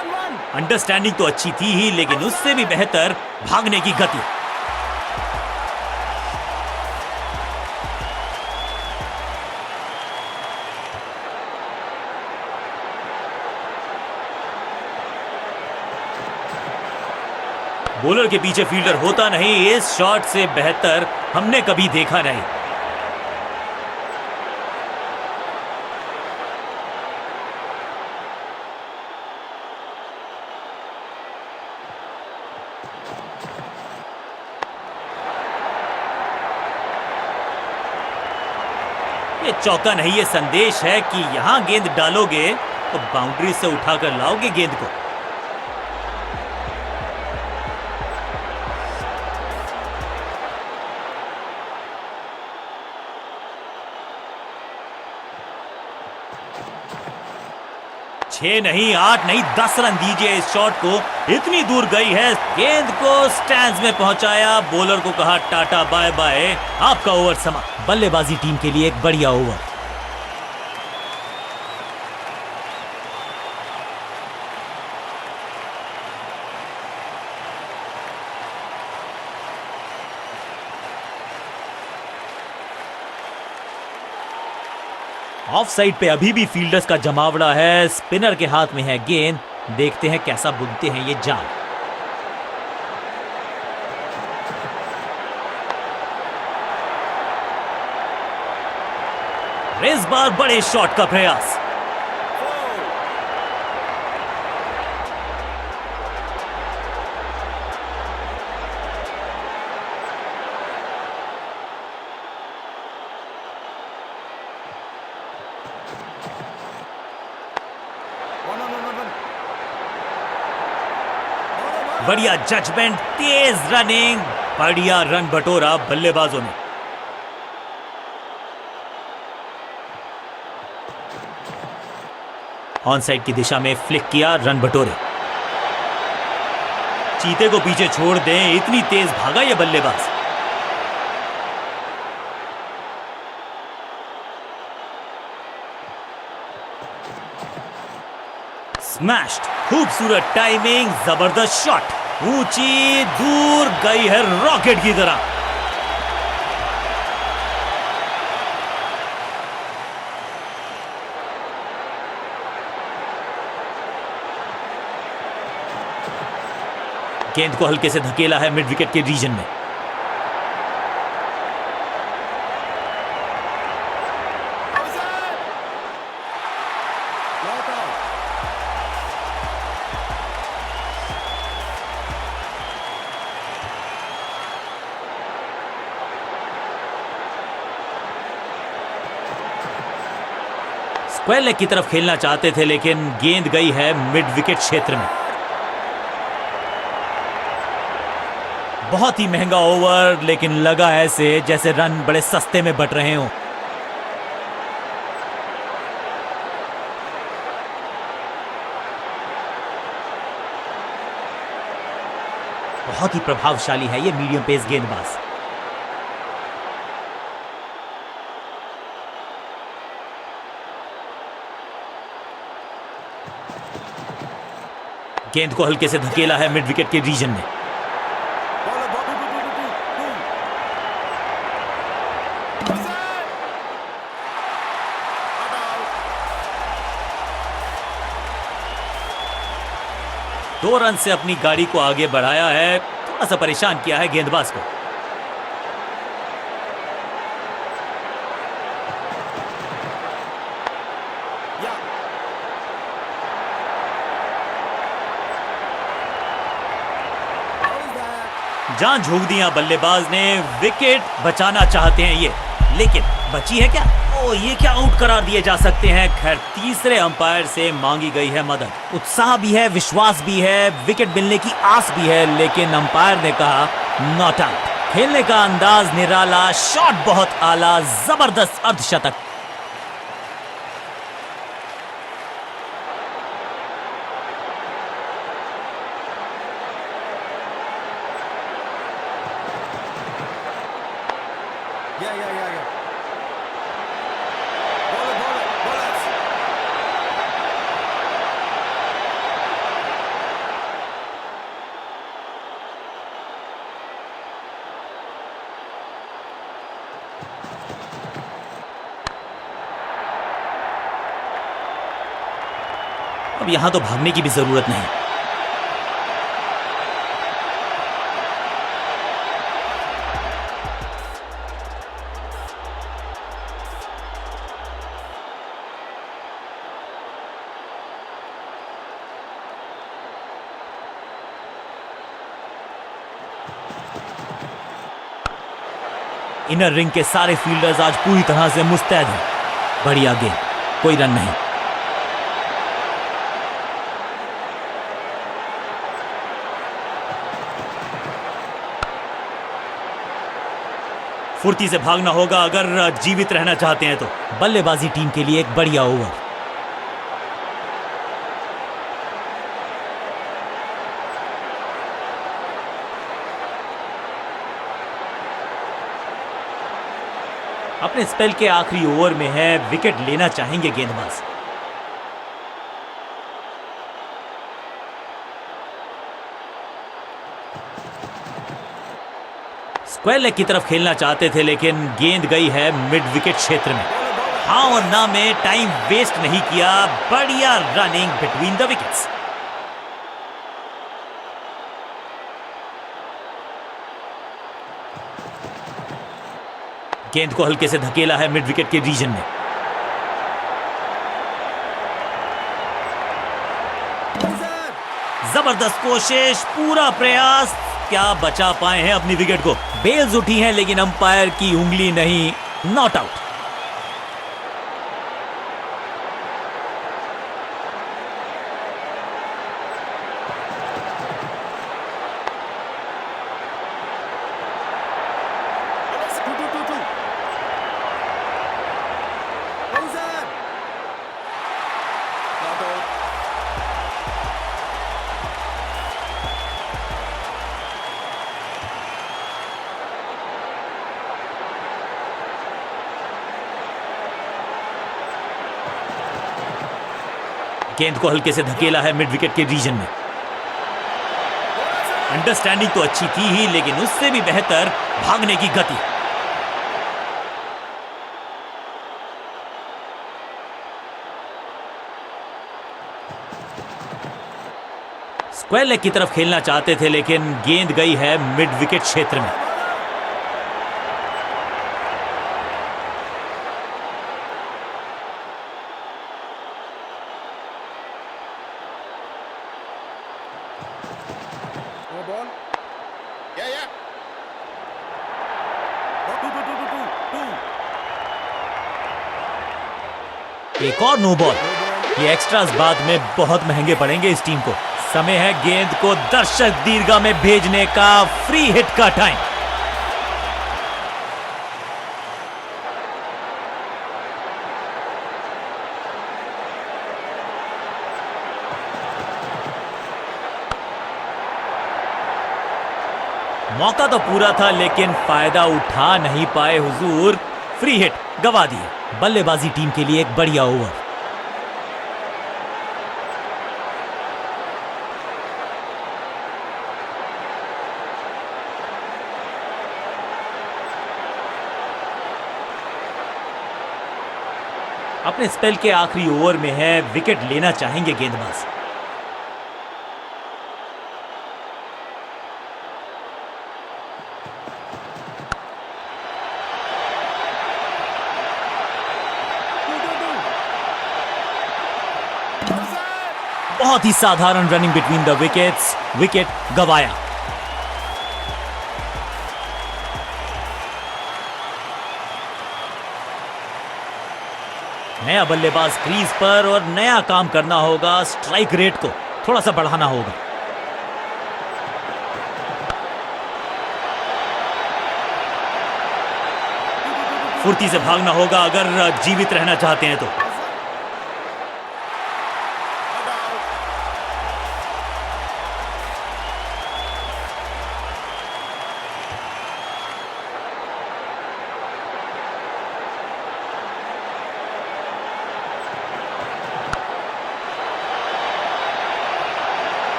Understanding तो अच्छी थी ही, लेकिन उससे भी बेहतर भागने की गति। बॉलर के पीछे फील्डर होता नहीं, इस शॉट से बेहतर हमने कभी देखा नहीं। ये चौका नहीं, ये संदेश है कि यहां गेंद डालोगे तो बाउंड्री से उठाकर लाओगे गेंद को। छह नहीं, 8 नहीं, 10 रन दीजिए इस शॉट को। इतनी दूर गई है, गेंद को स्टैंड्स में पहुंचाया, बॉलर को कहा टाटा बाय बाय, आपका ओवर समाप्त। बल्लेबाजी टीम के लिए एक बढ़िया ओवर। ऑफ साइड पे अभी भी फील्डर्स का जमावड़ा है, स्पिनर के हाथ में है गेंद। देखते हैं कैसा बुनते हैं ये जाल। इस बार बड़े शॉट का प्रयास। बढ़िया जजमेंट, तेज रनिंग, बढ़िया रन बटोरा बल्लेबाजों ने। ऑन साइड की दिशा में फ्लिक किया, रन बटोरे। चीते को पीछे छोड़ दें, इतनी तेज भागा ये बल्लेबाज। स्मैश्ड, खूबसूरत टाइमिंग, जबरदस्त शॉट, ऊंची दूर गई है रॉकेट की तरह। गेंद को हल्के से धकेला है मिड विकेट के रीजन में। स्क्वायर लेग की तरफ खेलना चाहते थे, लेकिन गेंद गई है मिड विकेट क्षेत्र में। बहुत ही महंगा ओवर, लेकिन लगा ऐसे जैसे रन बड़े सस्ते में बट रहे हों। बहुत ही प्रभावशाली है ये मीडियम पेस गेंदबाज। गेंद को हल्के से धकेला है मिड विकेट के रीजन में। दो रन से अपनी गाड़ी को आगे बढ़ाया है, थोड़ा सा परेशान किया है गेंदबाज को। जान झोंक दिया बल्लेबाज ने, विकेट बचाना चाहते हैं ये, लेकिन बची है क्या? ओ, ये क्या आउट करार दिए जा सकते हैं। खैर, तीसरे अंपायर से मांगी गई है मदद। उत्साह भी है, विश्वास भी है, विकेट मिलने की आस भी है, लेकिन अंपायर ने कहा नॉट आउट। खेलने का अंदाज निराला, शॉट बहुत आला, जबरदस्त अर्धशतक। अब यहां तो भागने की भी जरूरत नहीं। इनर रिंग के सारे फील्डर्स आज पूरी तरह से मुस्तैद हैं। बढ़िया गेंद, कोई रन नहीं। फुर्ती से भागना होगा अगर जीवित रहना चाहते हैं तो। बल्लेबाजी टीम के लिए एक बढ़िया ओवर। अपने स्पेल के आखिरी ओवर में है, विकेट लेना चाहेंगे गेंदबाज। स्क्वायर लेग की तरफ खेलना चाहते थे लेकिन गेंद गई है मिड विकेट क्षेत्र में। हाँ और ना में टाइम वेस्ट नहीं किया। बढ़िया रनिंग बिटवीन द विकेट्स। गेंद को हल्के से धकेला है मिड विकेट के रीजन में। जबरदस्त कोशिश, पूरा प्रयास, क्या बचा पाए हैं अपनी विकेट को। बेल्स उठी हैं लेकिन अंपायर की उंगली नहीं, नॉट आउट। गेंद को हल्के से धकेला है मिड विकेट के रीजन में। अंडरस्टैंडिंग तो अच्छी थी ही लेकिन उससे भी बेहतर भागने की गति। स्क्वायर लेग की तरफ खेलना चाहते थे लेकिन गेंद गई है मिड विकेट क्षेत्र में। एक और नो बॉल। ये एक्स्ट्रास बाद में बहुत महंगे पड़ेंगे इस टीम को। समय है गेंद को दर्शक दीर्घा में भेजने का। फ्री हिट का टाइम। मौका तो पूरा था लेकिन फायदा उठा नहीं पाए हुजूर। फ्री हिट गवा दिए। बल्लेबाजी टीम के लिए एक बढ़िया ओवर। अपने स्पेल के आखिरी ओवर में है, विकेट लेना चाहेंगे गेंदबाज। बहुत ही साधारण running between the wickets. Wicket गवाया। नया बल्लेबाज क्रीज पर और नया काम करना होगा। स्ट्राइक रेट को थोड़ा सा बढ़ाना होगा। फुर्ती से भागना होगा अगर जीवित रहना चाहते हैं तो।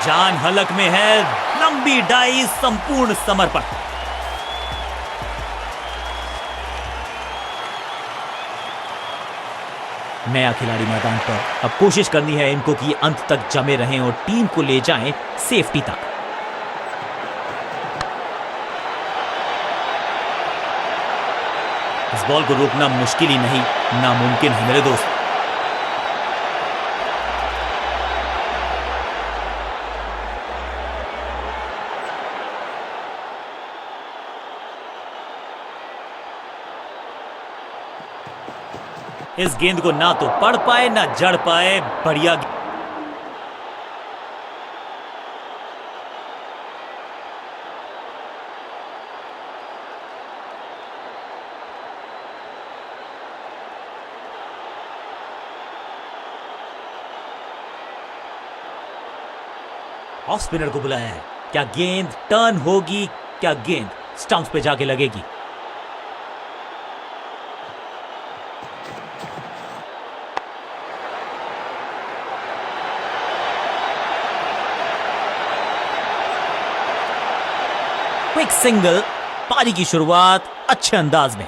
जान हलक में है, लंबी डाई, संपूर्ण समर्पण। नया खिलाड़ी मैदान पर, अब कोशिश करनी है इनको कि अंत तक जमे रहें और टीम को ले जाएं सेफ्टी तक। इस बॉल को रोकना मुश्किल ही नहीं, नामुमकिन है मेरे दोस्त। इस गेंद को ना तो पढ़ पाए ना जड़ पाए, बढ़िया। ऑफ स्पिनर को बुलाया है। क्या गेंद टर्न होगी? क्या गेंद स्टंप्स पे जाके लगेगी? क्विक सिंगल, पारी की शुरुआत अच्छे अंदाज में।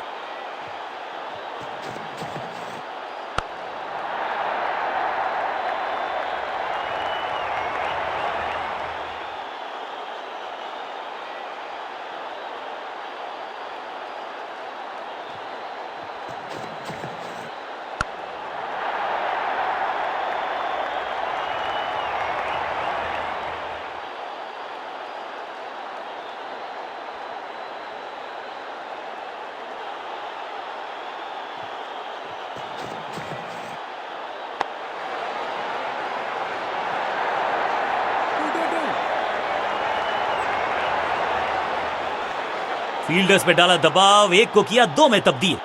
फील्डर्स पे डाला दबाव, एक को किया दो में तब्दील।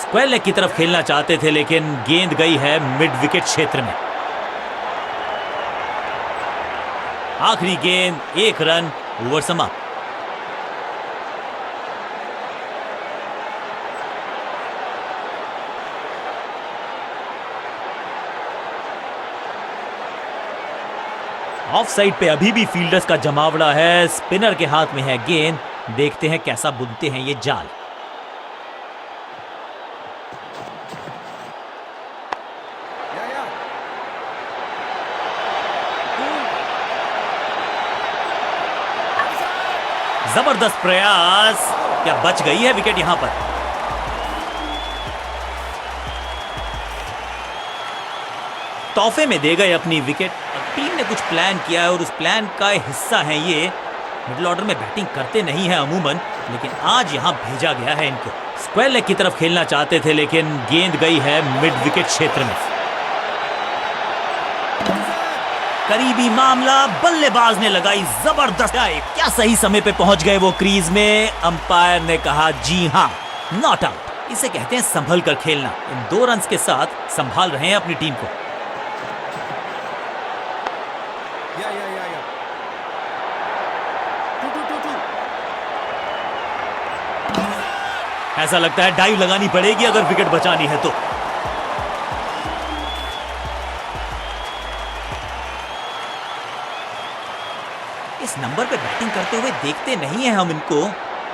स्क्वायर लेग की तरफ खेलना चाहते थे, लेकिन गेंद गई है मिड विकेट क्षेत्र में। आखिरी गेंद, एक रन, ओवर समाप्त। ऑफ साइड पे अभी भी फील्डर्स का जमावड़ा है। स्पिनर के हाथ में है गेंद, देखते हैं कैसा बुनते हैं ये जाल। जबरदस्त प्रयास, क्या बच गई है विकेट यहां पर। तोहफे में दे गए अपनी विकेट। टीम ने कुछ प्लान किया है और उस प्लान का हिस्सा है ये। मिडिल ऑर्डर में बैटिंग करते नहीं है अमूमन, लेकिन आज यहां भेजा गया है इनको। स्क्वायर लेग की तरफ खेलना चाहते थे, लेकिन गेंद गई है मिड विकेट क्षेत्र में। करीबी मामला, बल्लेबाज ने लगाई जबरदस्त डाइव। क्या सही समय पे पहुंच गए वो क्रीज में। अंपायर ने कहा जी हां, नॉट आउट। इसे कहते हैं संभल कर खेलना। इन 2 रन्स के साथ संभाल रहे हैं अपनी टीम को। ऐसा लगता है डाइव लगानी पड़ेगी अगर विकेट बचानी है तो। इस नंबर पे बैटिंग करते हुए देखते नहीं है हम इनको।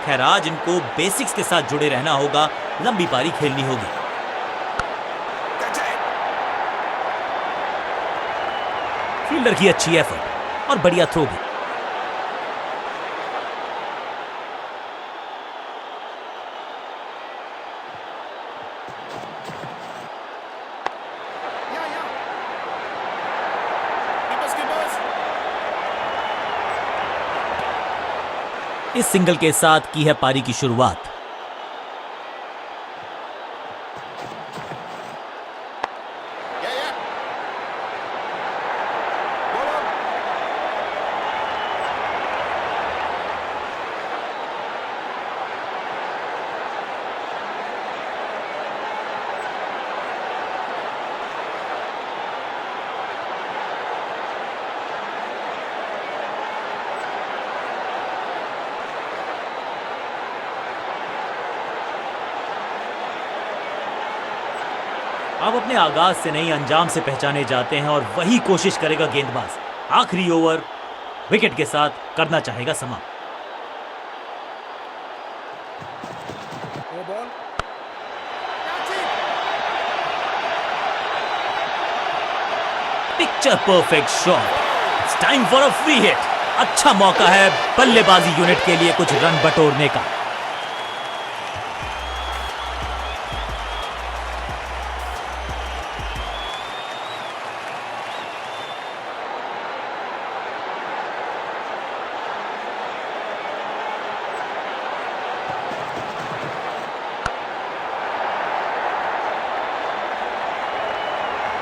खैर, आज इनको बेसिक्स के साथ जुड़े रहना होगा, लंबी पारी खेलनी होगी। फील्डर की अच्छी एफर्ट और बढ़िया थ्रो भी। इस सिंगल के साथ की है पारी की शुरुआत। अब अपने आगाज से नहीं अंजाम से पहचाने जाते हैं और वही कोशिश करेगा गेंदबाज। आखिरी ओवर विकेट के साथ करना चाहेगा समाप्त। Picture perfect shot. It's time for a free hit. अच्छा मौका है बल्लेबाजी यूनिट के लिए कुछ रन बटोरने का।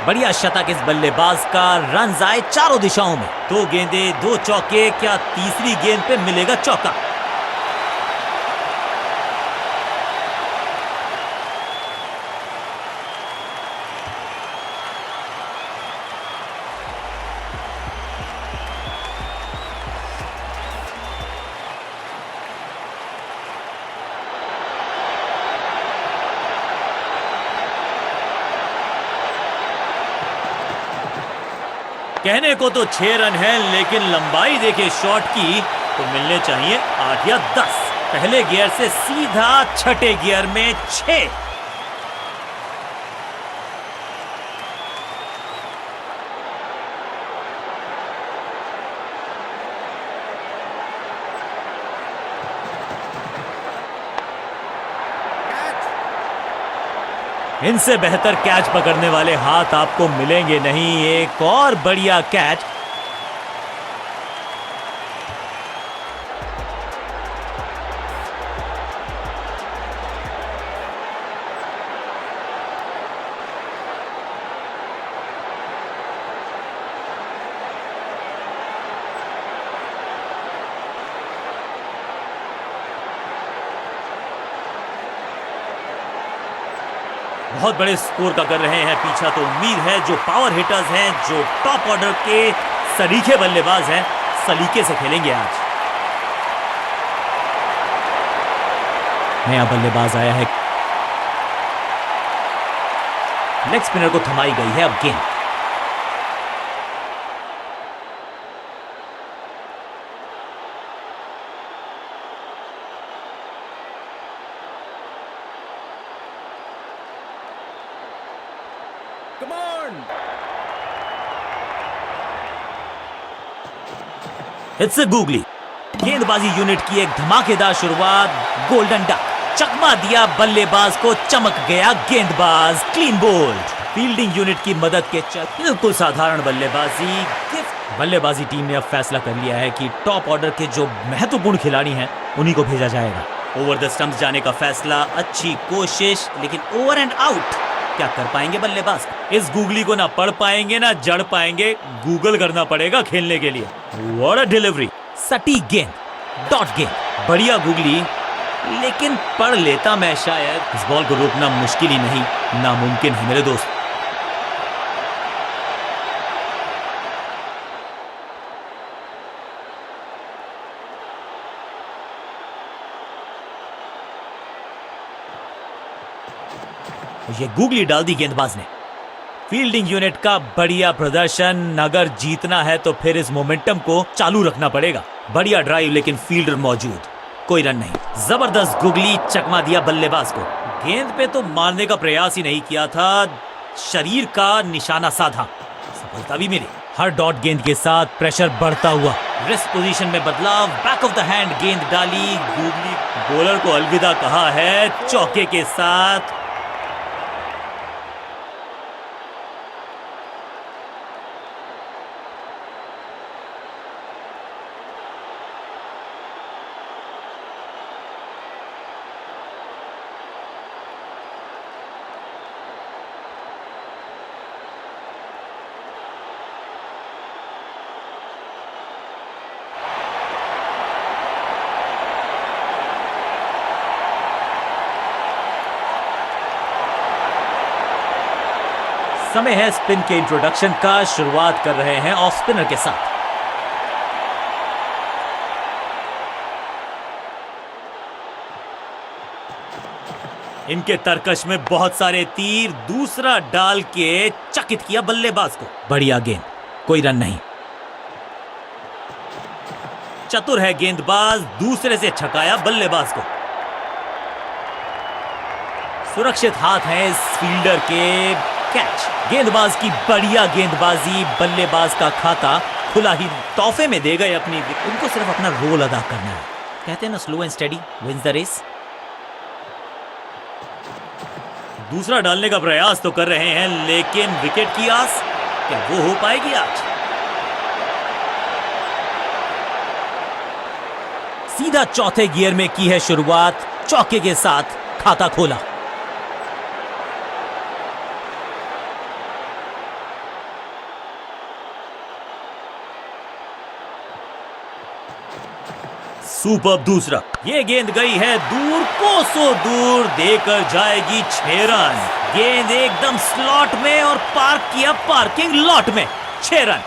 बढ़िया शतक इस बल्लेबाज का। रन आए चारों दिशाओं में। 2 गेंदे 2 चौके, क्या तीसरी गेंद पे मिलेगा चौका? कहने को तो 6 रन है, लेकिन लंबाई देखे शॉट की तो मिलने चाहिए 8 या 10। पहले गियर से सीधा छठे गियर में 6। इनसे बेहतर कैच पकड़ने वाले हाथ आपको मिलेंगे नहीं। एक और बढ़िया कैच। बहुत बड़े स्कोर का कर रहे हैं पीछा, तो उम्मीद है जो पावर हिटर्स हैं, जो टॉप ऑर्डर के सलीके बल्लेबाज हैं, सलीके से खेलेंगे आज। नया बल्लेबाज आया है। लेग स्पिनर को थमाई गई है अब गेंद। Come on! It's a googly. गेंदबाजी यूनिट की एक धमाकेदार शुरुआत। गोल्डन डक चकमा दिया बल्लेबाज को, चमक गया गेंदबाज। Clean bowled. फील्डिंग यूनिट की मदद के चलते बिल्कुल साधारण बल्लेबाजी गिफ्ट। बल्लेबाजी टीम ने अब फैसला कर लिया है कि टॉप ऑर्डर के जो महत्वपूर्ण खिलाड़ी हैं उन्हीं को भेजा जाएगा। ओवर द स्टंप्स जाने का फैसला, अच्छी कोशिश, लेकिन ओवर एंड आउट। क्या कर पाएंगे बल्लेबाज? इस गूगली को ना पढ़ पाएंगे ना जड़ पाएंगे। गूगल करना पड़ेगा खेलने के लिए। What a delivery. सटीक गेंद, डॉट गेंद। बढ़िया गूगली, लेकिन पढ़ लेता मैं शायद। इस बॉल को रोकना मुश्किल ही नहीं, नामुमकिन है मेरे दोस्त। ये गूगली डाल दी गेंदबाज ने। फील्डिंग यूनिट का बढ़िया प्रदर्शन। अगर जीतना है तो फिर इस मोमेंटम को चालू रखना पड़ेगा। बढ़िया ड्राइव, लेकिन फील्डर मौजूद, कोई रन नहीं। जबरदस्त गूगली, चकमा दिया बल्लेबाज को। गेंद पे तो मारने का प्रयास ही नहीं किया था, शरीर का निशाना साधा, सफलता भी मिली। हर डॉट गेंद के साथ प्रेशर बढ़ता हुआ। रिस्क पोजीशन में बदलाव, बैक ऑफ द हैंड गेंद डाली। गूगली बॉलर को अलविदा कहा है चौके के साथ। समय है स्पिन के इंट्रोडक्शन का। शुरुआत कर रहे हैं ऑफ स्पिनर के साथ। इनके तरकश में बहुत सारे तीर, दूसरा डाल के चकित किया बल्लेबाज को। बढ़िया गेंद, कोई रन नहीं। चतुर है गेंदबाज, दूसरे से छकाया बल्लेबाज को। सुरक्षित हाथ है इस फील्डर के, कैच। गेंदबाज की बढ़िया गेंदबाजी, बल्लेबाज का खाता खुला ही तोहफे में दे गए अपनी। उनको सिर्फ अपना रोल अदा करना है। कहते हैं ना, slow and steady wins the race. दूसरा डालने का प्रयास तो कर रहे हैं, लेकिन विकेट की आस क्या वो हो पाएगी आज? सीधा चौथे गियर में की है शुरुआत, चौके के साथ खाता खोला। सुपर दूसरा, ये गेंद गई है दूर, कोसों दूर, देकर जाएगी 6 रन। गेंद एकदम स्लॉट में और पार्क किया पार्किंग लॉट में, 6 रन।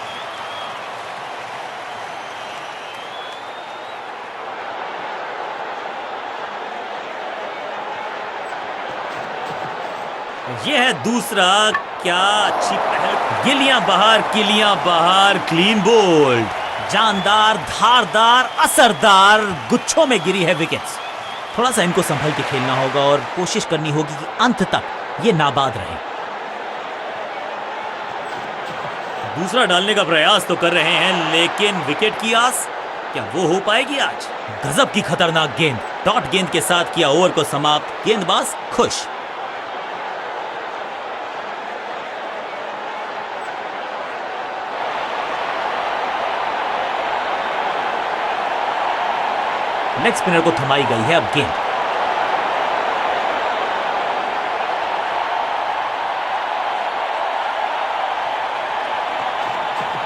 यह है दूसरा, क्या अच्छी पहल। गिलियां बाहर, किलियां बाहर, क्लीन बोल्ड। जानदार, धारदार, असरदार गुच्छों में गिरी है विकेट्स। थोड़ा सा इनको संभल के खेलना होगा और कोशिश करनी होगी कि अंत तक ये नाबाद रहे। दूसरा डालने का प्रयास तो कर रहे हैं, लेकिन विकेट की आस क्या वो हो पाएगी आज? गजब की खतरनाक गेंद, डॉट गेंद के साथ किया ओवर को समाप्त, गेंदबाज खुश। लेग स्पिनर को थमाई गई है अब गेंद।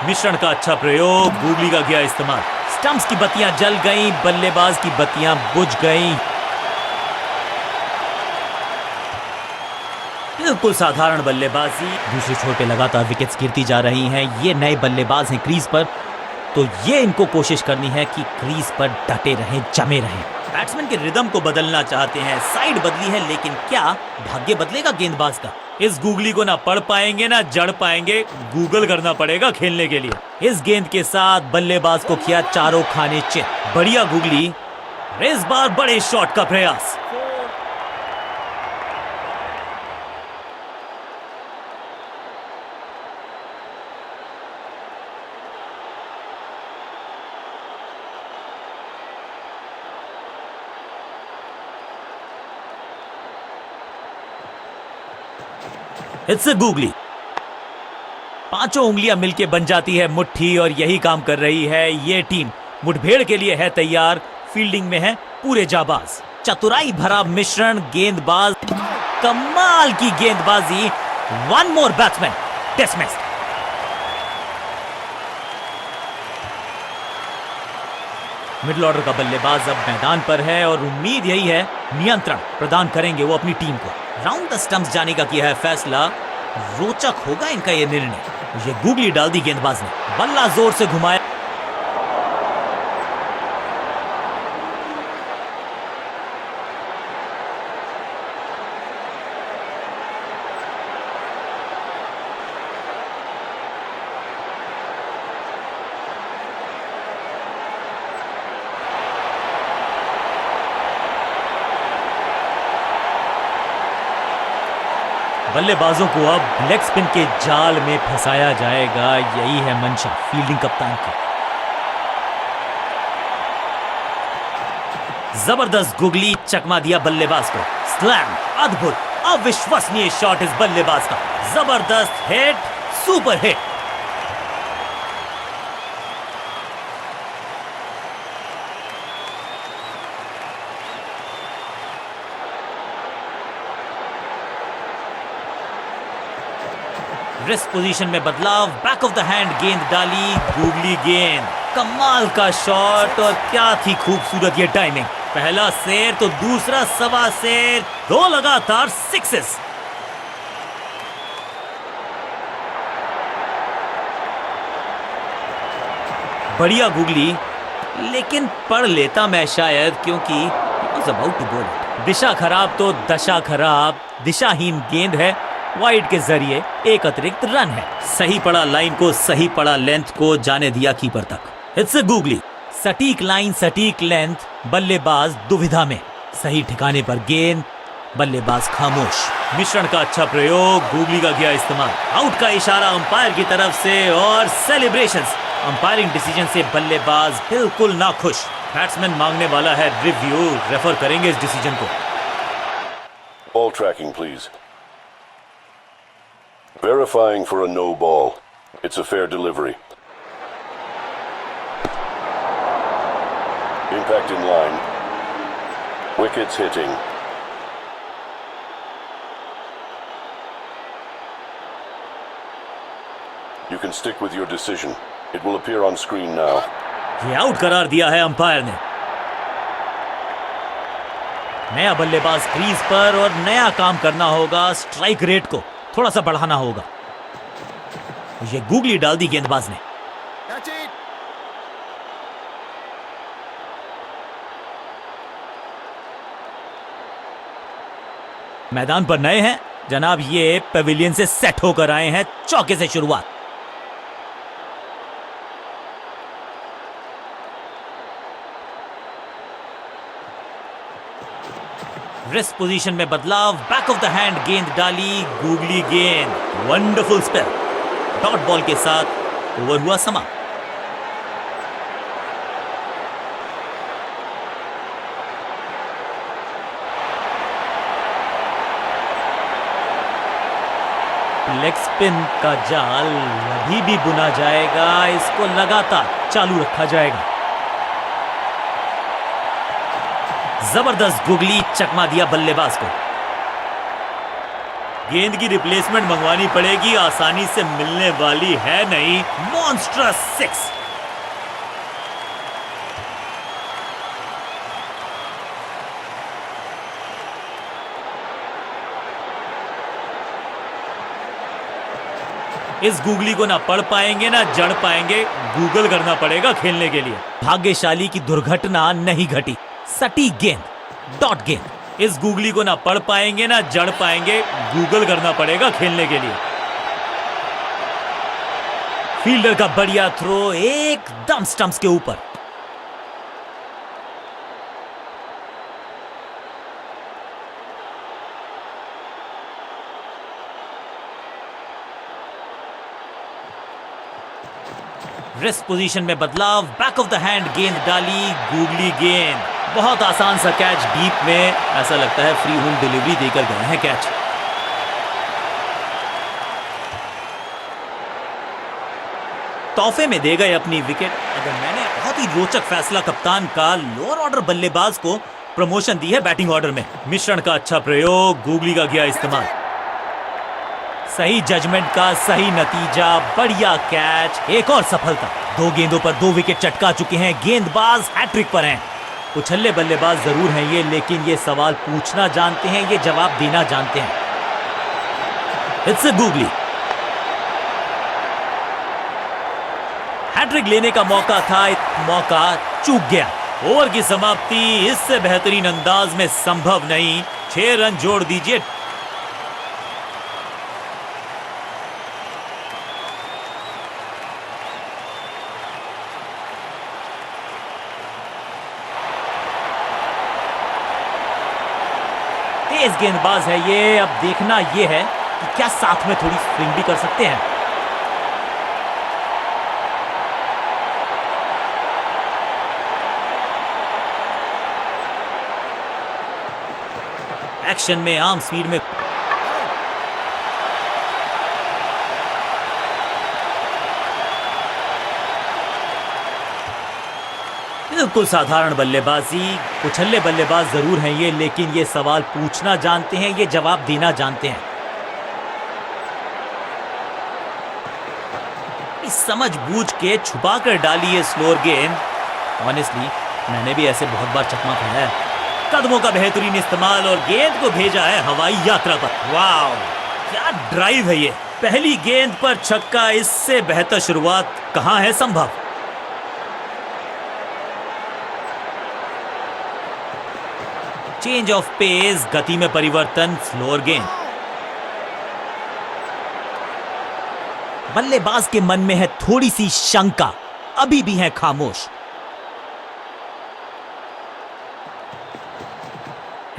मिश्रण का अच्छा प्रयोग, गूगली का किया इस्तेमाल। स्टंप्स की बत्तियां जल गईं, बल्लेबाज की बत्तियां बुझ गईं। बिल्कुल साधारण बल्लेबाजी। दूसरे छोर पे लगातार विकेट्स गिरती जा रही हैं। ये नए बल्लेबाज हैं क्रीज पर, तो ये इनको कोशिश करनी है कि क्रीज पर डटे रहें, जमे रहें। बैट्समैन के रिदम को बदलना चाहते हैं, साइड बदली है, लेकिन क्या भाग्य बदलेगा गेंदबाज का? इस गूगली को ना पढ़ पाएंगे ना जड़ पाएंगे, गूगल करना पड़ेगा खेलने के लिए। इस गेंद के साथ बल्लेबाज को किया चारों खाने चित। बढ़िया गूगली, इस बार बड़े शॉट का प्रयास। It's a googly. पांचों उंगलियां मिलके बन जाती है मुट्ठी, और यही काम कर रही है ये टीम। मुठभेड़ के लिए है तैयार, फील्डिंग में है पूरे जाबाज। चतुराई भरा मिश्रण, गेंदबाज, कमाल की गेंदबाजी। One more batsman dismissed. Middle order का बल्लेबाज अब मैदान पर है और उम्मीद यही है नियंत्रण प्रदान करेंगे वो अपनी टीम को। राउंड द स्टंप्स जाने का किया है फैसला। रोचक होगा इनका ये निर्णय। ये गूगली डाल दी गेंदबाज ने, बल्ला जोर से घुमाया। बल्लेबाजों को अब लेग स्पिन के जाल में फंसाया जाएगा, यही है मंशा फील्डिंग कप्तान की। जबरदस्त गुगली, चकमा दिया बल्लेबाज को। स्लैम, अद्भुत, अविश्वसनीय शॉट इस बल्लेबाज का। जबरदस्त hit, super hit. Wrist position में बदलाव, बैक ऑफ द हैंड गेंद डाली, गूगली गेंद। कमाल का शॉट, और क्या थी खूबसूरत ये टाइमिंग। पहला शेर तो दूसरा सवा शेर, 2 लगातार सिक्सेस। बढ़िया गूगली, लेकिन पढ़ लेता मैं शायद, क्योंकि he was about to bowl it. दिशा खराब तो दशा खराब, दिशाहीन गेंद है, वाइड के जरिए एक अतिरिक्त रन है। सही पड़ा लाइन को, सही पड़ा लेंथ को, जाने दिया कीपर तक। It's a googly. सटीक लाइन, सटीक लेंथ, बल्लेबाज दुविधा में। सही ठिकाने पर गेंद, बल्लेबाज खामोश। मिश्रण का अच्छा प्रयोग, गूगली का किया इस्तेमाल। आउट का इशारा अंपायर की तरफ से और सेलिब्रेशंस। अंपायरिंग डिसीजन से बल्लेबाज बिल्कुल ना खुश। बैट्समैन मांगने वाला है रिव्यू, रेफर करेंगे इस डिसीजन को। Ball tracking, please. Verifying for a no ball. It's a fair delivery. Impact in line. Wickets hitting. You can stick with your decision. It will appear on screen now. ये out करार दिया है umpire ने। नया बल्लेबाज crease पर और नया काम करना होगा। स्ट्राइक रेट को थोड़ा सा बढ़ाना होगा। ये गूगली डाल दी गेंदबाज ने। मैदान पर नए हैं जनाब, ये पेविलियन से सेट होकर आए हैं। चौके से शुरुआत। रिस्ट पोजीशन में बदलाव, बैक ऑफ द हैंड गेंद डाली, गूगली गेंद, वंडरफुल स्पेल। डॉट बॉल के साथ ओवर हुआ समा। लेग स्पिन का जाल अभी भी बुना जाएगा, इसको लगातार चालू रखा जाएगा। जबरदस्त गूगली, चकमा दिया बल्लेबाज को। गेंद की रिप्लेसमेंट मंगवानी पड़ेगी, आसानी से मिलने वाली है नहीं। Monstrous six. इस गूगली को ना पढ़ पाएंगे ना जड़ पाएंगे, गूगल करना पड़ेगा खेलने के लिए। भाग्यशाली की दुर्घटना नहीं घटी। सटीक गेंद, डॉट गेंद। इस गूगली को ना पढ़ पाएंगे ना जड़ पाएंगे, गूगल करना पड़ेगा खेलने के लिए। फील्डर का बढ़िया थ्रो, एकदम स्टंप्स के ऊपर। रिस्ट पोजीशन में बदलाव, बैक ऑफ द हैंड गेंद डाली, गूगली गेंद। बहुत आसान सा कैच डीप में, ऐसा लगता है फ्री होम डिलीवरी देकर गए हैं कैच। तोहफे में दे गए अपनी विकेट। अगर मैंने बहुत ही रोचक फैसला कप्तान का, लोअर ऑर्डर बल्लेबाज को प्रमोशन दी है बैटिंग ऑर्डर में। मिश्रण का अच्छा प्रयोग, गूगली का किया इस्तेमाल। सही जजमेंट का सही नतीजा, बढ़िया कैच, एक और सफलता। 2 गेंदों पर 2 विकेट चटका चुके हैं। गेंदबाज हैट्रिक पर हैं। उछल्ले बल्लेबाज जरूर हैं ये, लेकिन ये सवाल पूछना जानते हैं, ये जवाब देना जानते हैं। It's a googly. हैट्रिक लेने का मौका था, मौका चूक गया। ओवर की समाप्ति इससे बेहतरीन अंदाज में संभव नहीं। 6 रन जोड़ दीजिए। तेज गेंदबाज है ये। अब देखना ये है कि क्या साथ में थोड़ी स्विंग भी कर सकते हैं। एक्शन में आर्म स्पीड में बिल्कुल साधारण बल्लेबाजी। उछल्ले बल्लेबाज जरूर हैं ये, लेकिन ये सवाल पूछना जानते हैं, ये जवाब देना जानते हैं। इस समझ बूझ के छुपा कर डाली है स्लोअर गेंद। ऑनेस्टली मैंने भी ऐसे बहुत बार चकमा खाया है। कदमों का बेहतरीन इस्तेमाल और गेंद को भेजा है हवाई यात्रा पर। वाह, क्या ड्राइव है ये। पहली गेंद पर छक्का, इससे बेहतर शुरुआत कहां है संभव। चेंज ऑफ पेस, गति में परिवर्तन, स्लोअर गेंद। बल्लेबाज के मन में है थोड़ी सी शंका, अभी भी है खामोश।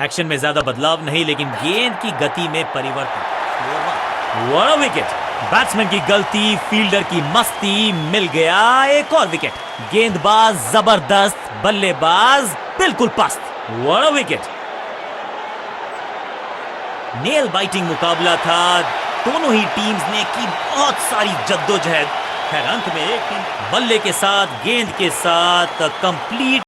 एक्शन में ज्यादा बदलाव नहीं, लेकिन गेंद की गति में परिवर्तन। What a wicket! बैट्समैन की गलती, फील्डर की मस्ती, मिल गया एक और विकेट। गेंदबाज जबरदस्त, बल्लेबाज बिल्कुल पस्त। What a wicket! Nail biting मुकाबला था, दोनों ही टीम्स ने की बहुत सारी जद्दोजहद। खैर अंत में एक टीम बल्ले के साथ, गेंद के साथ कंप्लीट